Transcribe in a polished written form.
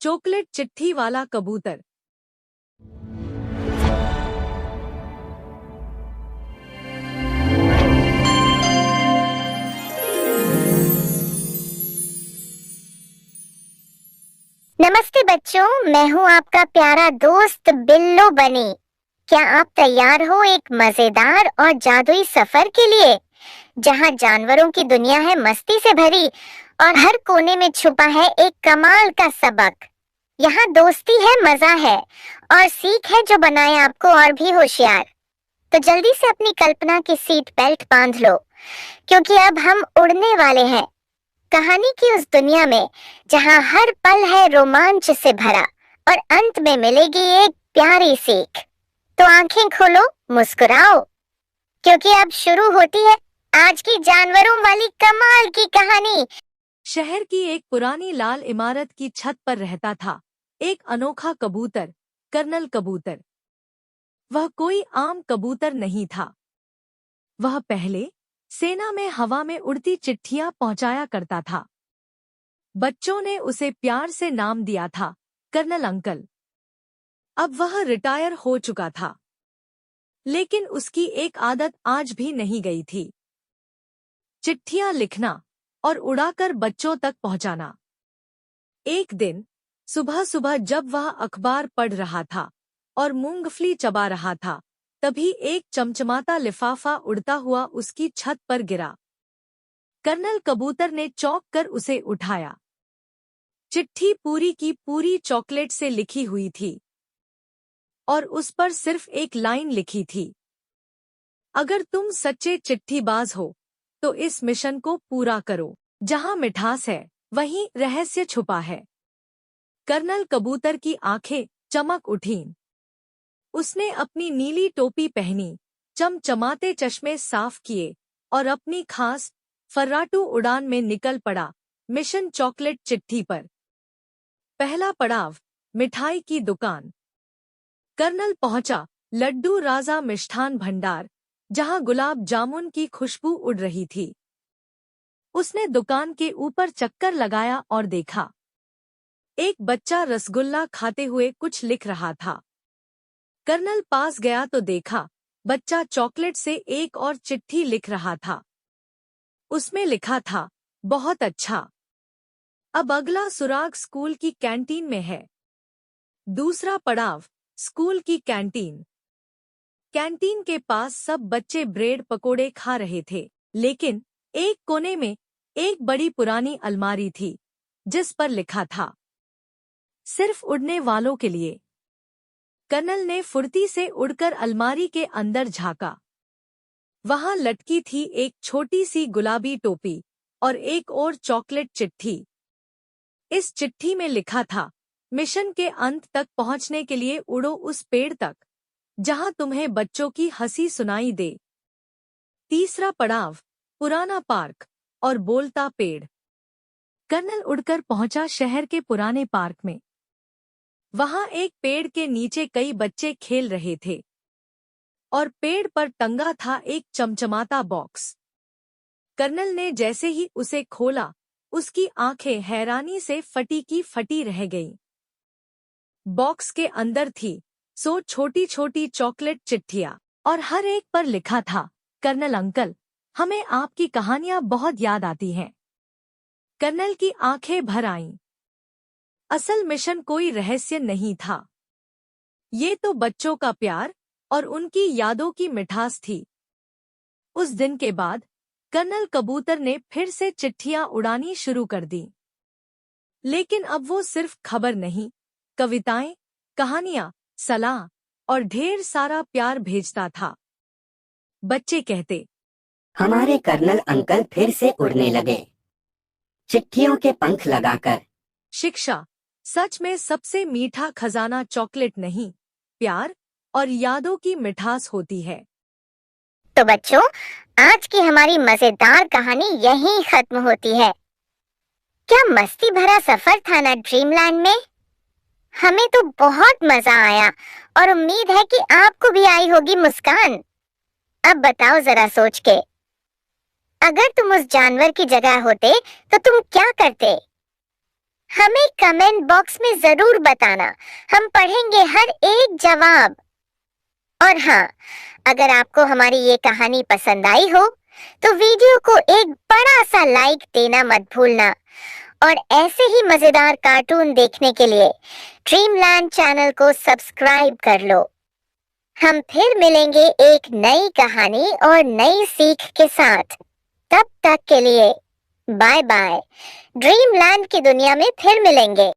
Chocolate चिट्ठी वाला कबूतर। नमस्ते बच्चों, मैं हूँ आपका प्यारा दोस्त बिल्लो बनी। क्या आप तैयार हो एक मजेदार और जादुई सफर के लिए, जहाँ जानवरों की दुनिया है मस्ती से भरी और हर कोने में छुपा है एक कमाल का सबक। यहाँ दोस्ती है, मजा है और सीख है जो बनाए आपको और भी होशियार। तो जल्दी से अपनी कल्पना की सीट बेल्ट बांध लो, क्योंकि अब हम उड़ने वाले हैं कहानी की उस दुनिया में जहां हर पल है रोमांच से भरा और अंत में मिलेगी एक प्यारी सीख। तो आंखें खोलो, मुस्कुराओ, क्योंकि अब शुरू होती है आज की जानवरों वाली कमाल की कहानी। शहर की एक पुरानी लाल इमारत की छत पर रहता था एक अनोखा कबूतर, कर्नल कबूतर। वह कोई आम कबूतर नहीं था। वह पहले सेना में हवा में उड़ती चिट्ठियां पहुंचाया करता था। बच्चों ने उसे प्यार से नाम दिया था कर्नल अंकल। अब वह रिटायर हो चुका था, लेकिन उसकी एक आदत आज भी नहीं गई थी, चिट्ठियां लिखना और उड़ाकर बच्चों तक पहुंचाना। एक दिन सुबह सुबह जब वह अखबार पढ़ रहा था और मूंगफली चबा रहा था, तभी एक चमचमाता लिफाफा उड़ता हुआ उसकी छत पर गिरा। कर्नल कबूतर ने चौंक कर उसे उठाया। चिट्ठी पूरी की पूरी चॉकलेट से लिखी हुई थी और उस पर सिर्फ एक लाइन लिखी थी, अगर तुम सच्चे चिट्ठीबाज हो तो इस मिशन को पूरा करो। जहां मिठास है वहीं रहस्य छुपा है। कर्नल कबूतर की आंखें चमक उठीं। उसने अपनी नीली टोपी पहनी, चमचमाते चश्मे साफ किए और अपनी खास फर्राटू उड़ान में निकल पड़ा मिशन चॉकलेट चिट्ठी पर। पहला पड़ाव, मिठाई की दुकान। कर्नल पहुंचा लड्डू राजा मिष्ठान भंडार, जहां गुलाब जामुन की खुशबू उड़ रही थी। उसने दुकान के ऊपर चक्कर लगाया और देखा, एक बच्चा रसगुल्ला खाते हुए कुछ लिख रहा था। कर्नल पास गया तो देखा बच्चा चॉकलेट से एक और चिट्ठी लिख रहा था। उसमें लिखा था, बहुत अच्छा। अब अगला सुराग स्कूल की कैंटीन में है। दूसरा पड़ाव, स्कूल की कैंटीन। कैंटीन के पास सब बच्चे ब्रेड पकोड़े खा रहे थे, लेकिन एक कोने में एक बड़ी पुरानी अलमारी थी, जिस पर लिखा था, सिर्फ उड़ने वालों के लिए। कर्नल ने फुर्ती से उड़कर अलमारी के अंदर झांका। वहां लटकी थी एक छोटी सी गुलाबी टोपी और एक और चॉकलेट चिट्ठी। इस चिट्ठी में लिखा था, मिशन के अंत तक पहुंचने के लिए उड़ो उस पेड़ तक जहां तुम्हें बच्चों की हंसी सुनाई दे। तीसरा पड़ाव, पुराना पार्क और बोलता पेड़। कर्नल उड़कर पहुंचा शहर के पुराने पार्क में। वहां एक पेड़ के नीचे कई बच्चे खेल रहे थे और पेड़ पर टंगा था एक चमचमाता बॉक्स। कर्नल ने जैसे ही उसे खोला, उसकी आंखें हैरानी से फटी की फटी रह गईं। बॉक्स के अंदर थी सो छोटी छोटी चॉकलेट चिट्ठियां और हर एक पर लिखा था, कर्नल अंकल, हमें आपकी कहानियां बहुत याद आती हैं। कर्नल की आंखें भर आईं। असल मिशन कोई रहस्य नहीं था, ये तो बच्चों का प्यार और उनकी यादों की मिठास थी। उस दिन के बाद कर्नल कबूतर ने फिर से चिट्ठियां उड़ानी शुरू कर दी, लेकिन अब वो सिर्फ खबर नहीं, कविताएं, कहानियां, सलाह और ढेर सारा प्यार भेजता था। बच्चे कहते, हमारे कर्नल अंकल फिर से उड़ने लगे, चिट्ठियों के पंख लगाकर। शिक्षा, सच में सबसे मीठा खजाना चॉकलेट नहीं, प्यार और यादों की मिठास होती है। तो बच्चों, आज की हमारी मजेदार कहानी यहीं खत्म होती है। क्या मस्ती भरा सफर था ना ड्रीमलैंड में। हमें तो बहुत मजा आया और उम्मीद है कि आपको भी आई होगी मुस्कान। अब बताओ जरा सोच के, अगर तुम उस जानवर की जगह होते तो तुम क्या करते? हमें कमेंट बॉक्स में जरूर बताना, हम पढ़ेंगे हर एक जवाब। और हाँ, अगर आपको हमारी ये कहानी पसंद आई हो तो वीडियो को एक बड़ा सा लाइक देना मत भूलना। और ऐसे ही मजेदार कार्टून देखने के लिए ड्रीमलैंड चैनल को सब्सक्राइब कर लो। हम फिर मिलेंगे एक नई कहानी और नई सीख के साथ। तब तक के लिए बाय बाय। ड्रीमलैंड की दुनिया में फिर मिलेंगे।